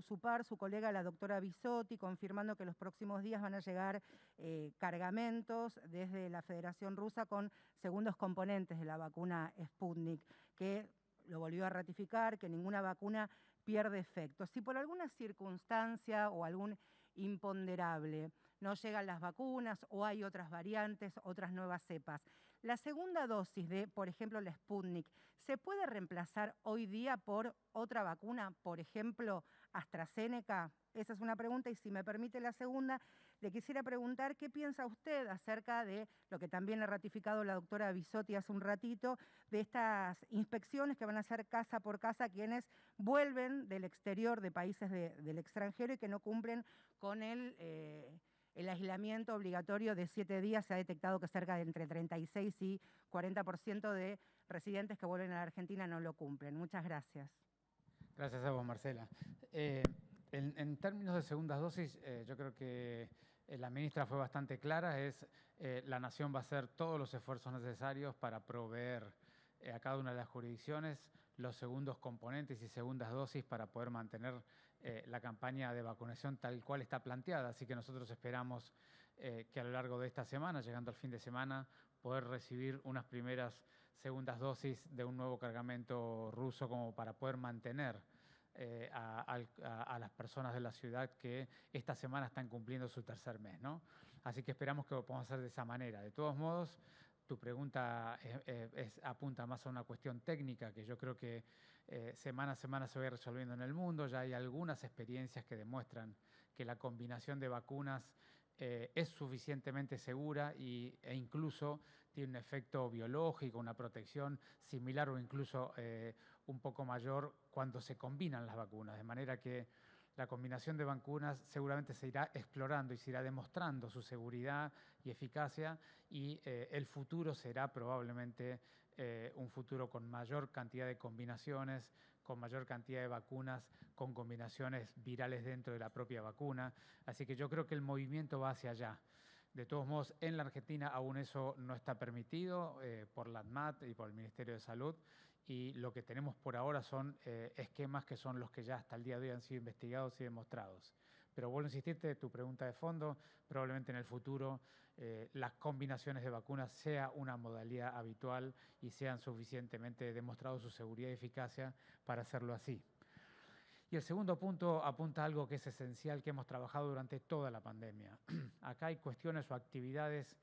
su par, su colega, la doctora Bisotti, confirmando que los próximos días van a llegar cargamentos desde la Federación Rusa con segundos componentes de la vacuna Sputnik, que lo volvió a ratificar, que ninguna vacuna pierde efecto. Si por alguna circunstancia o algún imponderable no llegan las vacunas o hay otras variantes, otras nuevas cepas, la segunda dosis de, por ejemplo, la Sputnik, ¿se puede reemplazar hoy día por otra vacuna, por ejemplo, AstraZeneca? Esa es una pregunta y si me permite la segunda, le quisiera preguntar qué piensa usted acerca de lo que también ha ratificado la doctora Bisotti hace un ratito, de estas inspecciones que van a hacer casa por casa quienes vuelven del exterior, de países del extranjero y que no cumplen con el aislamiento obligatorio de 7 días. Se ha detectado que cerca de entre 36 y 40% de residentes que vuelven a la Argentina no lo cumplen. Muchas gracias. Gracias a vos, Marcela. En términos de segundas dosis, yo creo que la ministra fue bastante clara, la Nación va a hacer todos los esfuerzos necesarios para proveer a cada una de las jurisdicciones los segundos componentes y segundas dosis para poder mantener la campaña de vacunación tal cual está planteada. Así que nosotros esperamos que a lo largo de esta semana, llegando al fin de semana, poder recibir unas primeras segundas dosis de un nuevo cargamento ruso como para poder mantener a las personas de la ciudad que esta semana están cumpliendo su tercer mes, ¿no? Así que esperamos que lo podamos hacer de esa manera. De todos modos, tu pregunta apunta más a una cuestión técnica que yo creo que semana a semana se va resolviendo en el mundo. Ya hay algunas experiencias que demuestran que la combinación de vacunas es suficientemente segura e incluso tiene un efecto biológico, una protección similar o incluso un poco mayor cuando se combinan las vacunas. De manera que la combinación de vacunas seguramente se irá explorando y se irá demostrando su seguridad y eficacia y el futuro será probablemente un futuro con mayor cantidad de combinaciones, con mayor cantidad de vacunas, con combinaciones virales dentro de la propia vacuna. Así que yo creo que el movimiento va hacia allá. De todos modos, en la Argentina aún eso no está permitido por la ANMAT y por el Ministerio de Salud y lo que tenemos por ahora son esquemas que son los que ya hasta el día de hoy han sido investigados y demostrados. Pero vuelvo a insistirte, tu pregunta de fondo, probablemente en el futuro las combinaciones de vacunas sea una modalidad habitual y sean suficientemente demostrados su seguridad y eficacia para hacerlo así. Y el segundo punto apunta a algo que es esencial, que hemos trabajado durante toda la pandemia. Acá hay cuestiones o actividades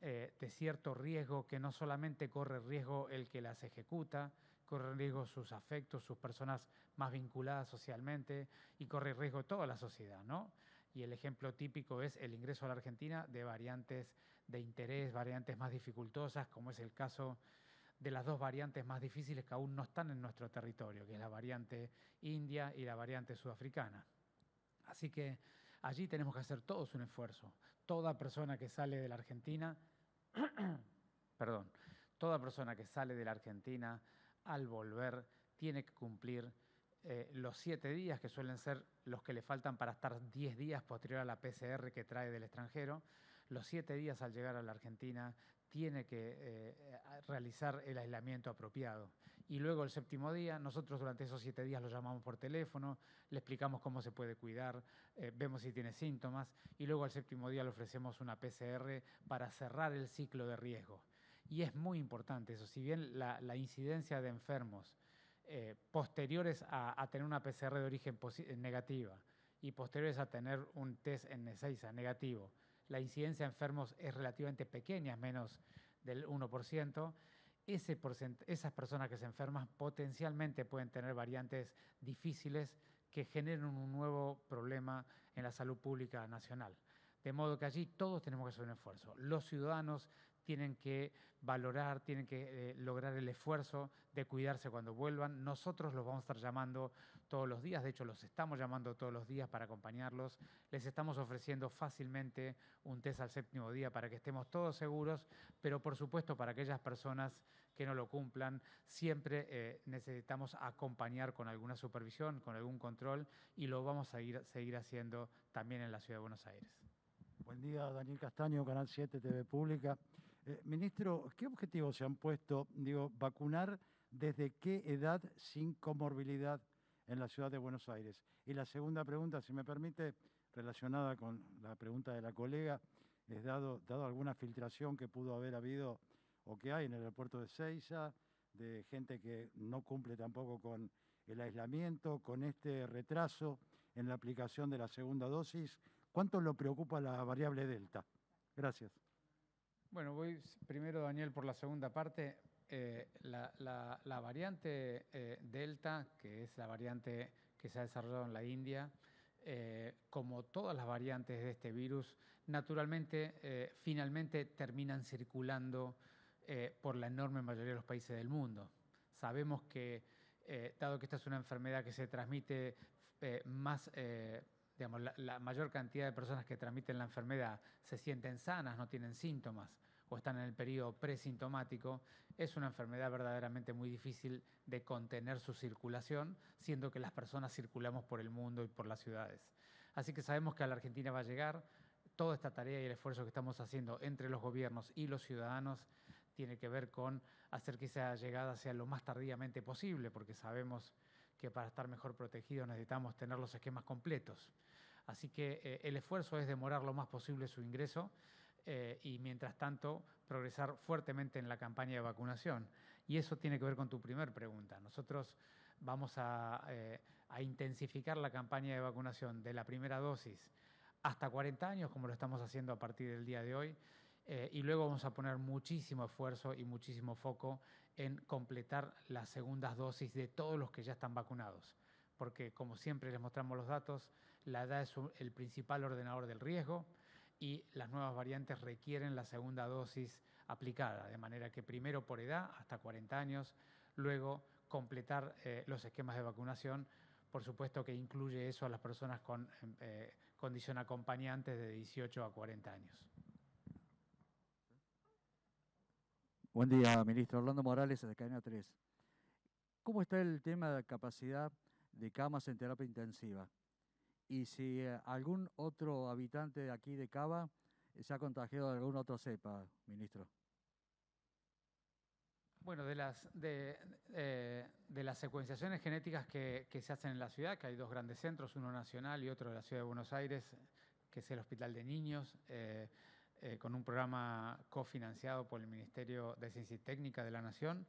de cierto riesgo que no solamente corre riesgo el que las ejecuta, corre riesgo sus afectos, sus personas más vinculadas socialmente y corre riesgo toda la sociedad, ¿no? Y el ejemplo típico es el ingreso a la Argentina de variantes de interés, variantes más dificultosas, como es el caso de las dos variantes más difíciles que aún no están en nuestro territorio, que es la variante india y la variante sudafricana. Así que allí tenemos que hacer todos un esfuerzo. Toda persona que sale de la Argentina, perdón, toda persona que sale de la Argentina al volver tiene que cumplir los 7 días, que suelen ser los que le faltan para estar 10 días posterior a la PCR que trae del extranjero. Los 7 días al llegar a la Argentina tiene que realizar el aislamiento apropiado. Y luego el 7º día, nosotros durante esos 7 días lo llamamos por teléfono, le explicamos cómo se puede cuidar, vemos si tiene síntomas y luego al 7º día le ofrecemos una PCR para cerrar el ciclo de riesgo. Y es muy importante eso, si bien la incidencia de enfermos posteriores a tener una PCR de origen negativa y posteriores a tener un test en Ezeiza negativo, la incidencia de enfermos es relativamente pequeña, menos del 1%, esas personas que se enferman potencialmente pueden tener variantes difíciles que generen un nuevo problema en la salud pública nacional. De modo que allí todos tenemos que hacer un esfuerzo. Los ciudadanos tienen que valorar, tienen que lograr el esfuerzo de cuidarse cuando vuelvan. Nosotros los vamos a estar llamando todos los días, de hecho los estamos llamando todos los días para acompañarlos. Les estamos ofreciendo fácilmente un test al 7º día para que estemos todos seguros, pero por supuesto para aquellas personas que no lo cumplan, siempre necesitamos acompañar con alguna supervisión, con algún control y lo vamos a seguir haciendo también en la Ciudad de Buenos Aires. Buen día, Daniel Castaño, Canal 7 TV Pública. Ministro, ¿qué objetivos se han puesto? Digo, vacunar desde qué edad sin comorbilidad en la ciudad de Buenos Aires. Y la segunda pregunta, si me permite, relacionada con la pregunta de la colega, es dado alguna filtración que pudo haber habido o que hay en el aeropuerto de Ezeiza, de gente que no cumple tampoco con el aislamiento, con este retraso en la aplicación de la segunda dosis. ¿Cuánto lo preocupa la variable Delta? Gracias. Bueno, voy primero, Daniel, por la segunda parte. La variante Delta, que es la variante que se ha desarrollado en la India, como todas las variantes de este virus, naturalmente, finalmente terminan circulando por la enorme mayoría de los países del mundo. Sabemos que, dado que esta es una enfermedad que se transmite digamos, la mayor cantidad de personas que transmiten la enfermedad se sienten sanas, no tienen síntomas o están en el periodo presintomático, es una enfermedad verdaderamente muy difícil de contener su circulación, siendo que las personas circulamos por el mundo y por las ciudades. Así que sabemos que a la Argentina va a llegar. Toda esta tarea y el esfuerzo que estamos haciendo entre los gobiernos y los ciudadanos tiene que ver con hacer que esa llegada sea lo más tardíamente posible, porque sabemos que para estar mejor protegidos necesitamos tener los esquemas completos. Así que el esfuerzo es demorar lo más posible su ingreso y, mientras tanto, progresar fuertemente en la campaña de vacunación. Y eso tiene que ver con tu primer pregunta. Nosotros vamos a intensificar la campaña de vacunación de la primera dosis hasta 40 años, como lo estamos haciendo a partir del día de hoy, y luego vamos a poner muchísimo esfuerzo y muchísimo foco en completar las segundas dosis de todos los que ya están vacunados. Porque, como siempre les mostramos los datos, la edad es el principal ordenador del riesgo y las nuevas variantes requieren la segunda dosis aplicada, de manera que primero por edad, hasta 40 años, luego completar los esquemas de vacunación. Por supuesto que incluye eso a las personas con condición acompañante de 18 a 40 años. Buen día, ministro. Orlando Morales, de Cadena 3. ¿Cómo está el tema de capacidad de camas en terapia intensiva? Y si algún otro habitante de aquí de Cava se ha contagiado de alguna otra cepa, ministro. Bueno, de las secuenciaciones genéticas que se hacen en la ciudad, que hay dos grandes centros, uno nacional y otro de la ciudad de Buenos Aires, que es el Hospital de Niños, con un programa cofinanciado por el Ministerio de Ciencia y Técnica de la Nación.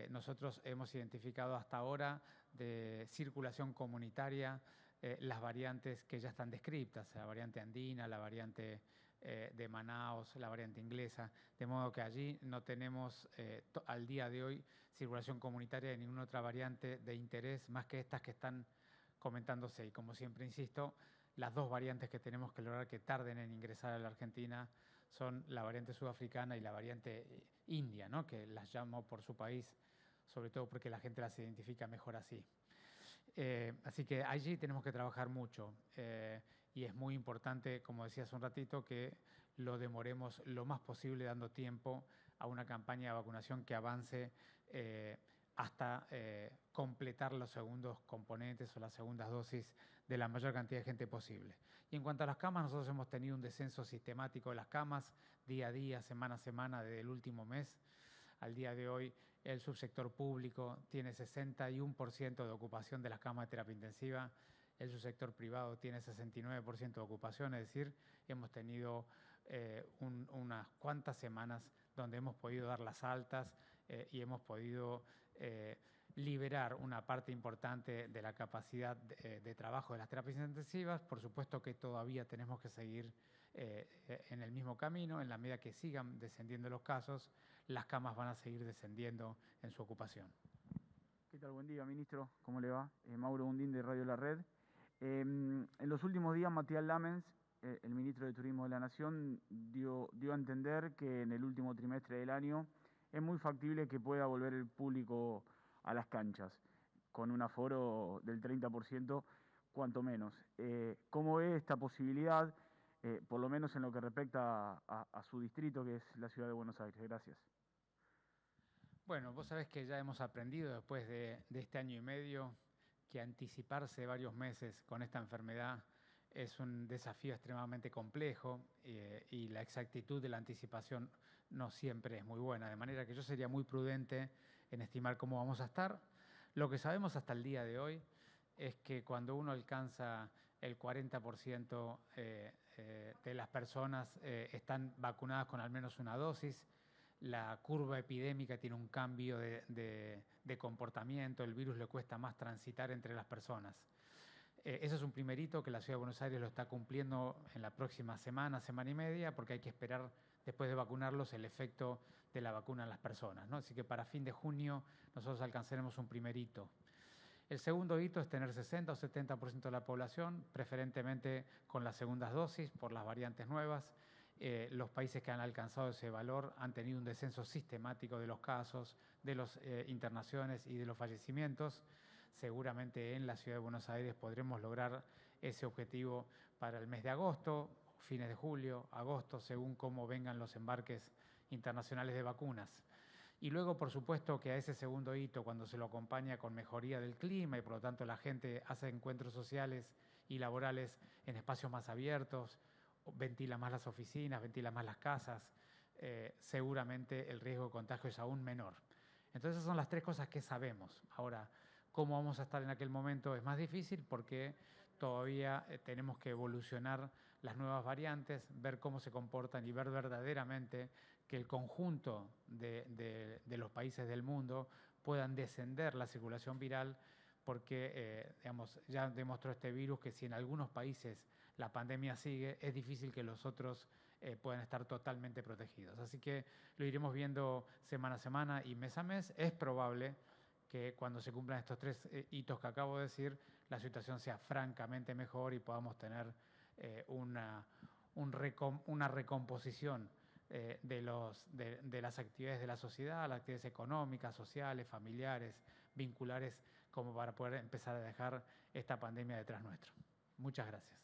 Nosotros hemos identificado hasta ahora de circulación comunitaria las variantes que ya están descritas, la variante andina, la variante de Manaos, la variante inglesa, de modo que allí no tenemos al día de hoy circulación comunitaria de ninguna otra variante de interés más que estas que están comentándose. Y como siempre insisto, las dos variantes que tenemos que lograr que tarden en ingresar a la Argentina son la variante sudafricana y la variante india, ¿no? Que las llamo por su país, sobre todo porque la gente las identifica mejor así. Así que allí tenemos que trabajar mucho y es muy importante, como decía hace un ratito, que lo demoremos lo más posible dando tiempo a una campaña de vacunación que avance hasta completar los segundos componentes o las segundas dosis de la mayor cantidad de gente posible. Y en cuanto a las camas, nosotros hemos tenido un descenso sistemático de las camas día a día, semana a semana, desde el último mes. Al día de hoy, el subsector público tiene 61% de ocupación de las camas de terapia intensiva, el subsector privado tiene 69% de ocupación, es decir, hemos tenido unas cuantas semanas donde hemos podido dar las altas y hemos podido liberar una parte importante de la capacidad de trabajo de las terapias intensivas. Por supuesto que todavía tenemos que seguir en el mismo camino. En la medida que sigan descendiendo los casos, las camas van a seguir descendiendo en su ocupación. ¿Qué tal? Buen día, ministro. ¿Cómo le va? Mauro Undín, de Radio La Red. En los últimos días, Matías Lamens, el ministro de Turismo de la Nación, dio a entender que en el último trimestre del año es muy factible que pueda volver el público a las canchas, con un aforo del 30%, cuanto menos. ¿Cómo ve esta posibilidad, por lo menos en lo que respecta a su distrito, que es la ciudad de Buenos Aires? Gracias. Bueno, vos sabés que ya hemos aprendido después de este año y medio que anticiparse varios meses con esta enfermedad es un desafío extremadamente complejo y la exactitud de la anticipación no siempre es muy buena, de manera que yo sería muy prudente en estimar cómo vamos a estar. Lo que sabemos hasta el día de hoy es que cuando uno alcanza el 40% de las personas están vacunadas con al menos una dosis, la curva epidémica tiene un cambio de comportamiento, el virus le cuesta más transitar entre las personas. Ese es un primer hito que la Ciudad de Buenos Aires lo está cumpliendo en la próxima semana, semana y media, porque hay que esperar, después de vacunarlos, el efecto de la vacuna en las personas, ¿no? Así que para fin de junio nosotros alcanzaremos un primer hito. El segundo hito es tener 60 o 70% de la población, preferentemente con las segundas dosis por las variantes nuevas. Los países que han alcanzado ese valor han tenido un descenso sistemático de los casos, de las internaciones y de los fallecimientos. Seguramente en la Ciudad de Buenos Aires podremos lograr ese objetivo para el mes de agosto, fines de julio, agosto, según cómo vengan los embarques internacionales de vacunas. Y luego, por supuesto, que a ese segundo hito, cuando se lo acompaña con mejoría del clima y por lo tanto la gente hace encuentros sociales y laborales en espacios más abiertos, ventila más las oficinas, ventila más las casas, seguramente el riesgo de contagio es aún menor. Entonces esas son las tres cosas que sabemos. Ahora, ¿cómo vamos a estar en aquel momento? Es más difícil porque todavía tenemos que evolucionar las nuevas variantes, ver cómo se comportan y ver verdaderamente que el conjunto de los países del mundo puedan descender la circulación viral, porque digamos, ya demostró este virus que si en algunos países la pandemia sigue, es difícil que los otros puedan estar totalmente protegidos. Así que lo iremos viendo semana a semana y mes a mes. Es probable que cuando se cumplan estos tres hitos que acabo de decir, la situación sea francamente mejor y podamos tener una recomposición de las actividades de la sociedad, las actividades económicas, sociales, familiares, vinculares, como para poder empezar a dejar esta pandemia detrás nuestro. Muchas gracias.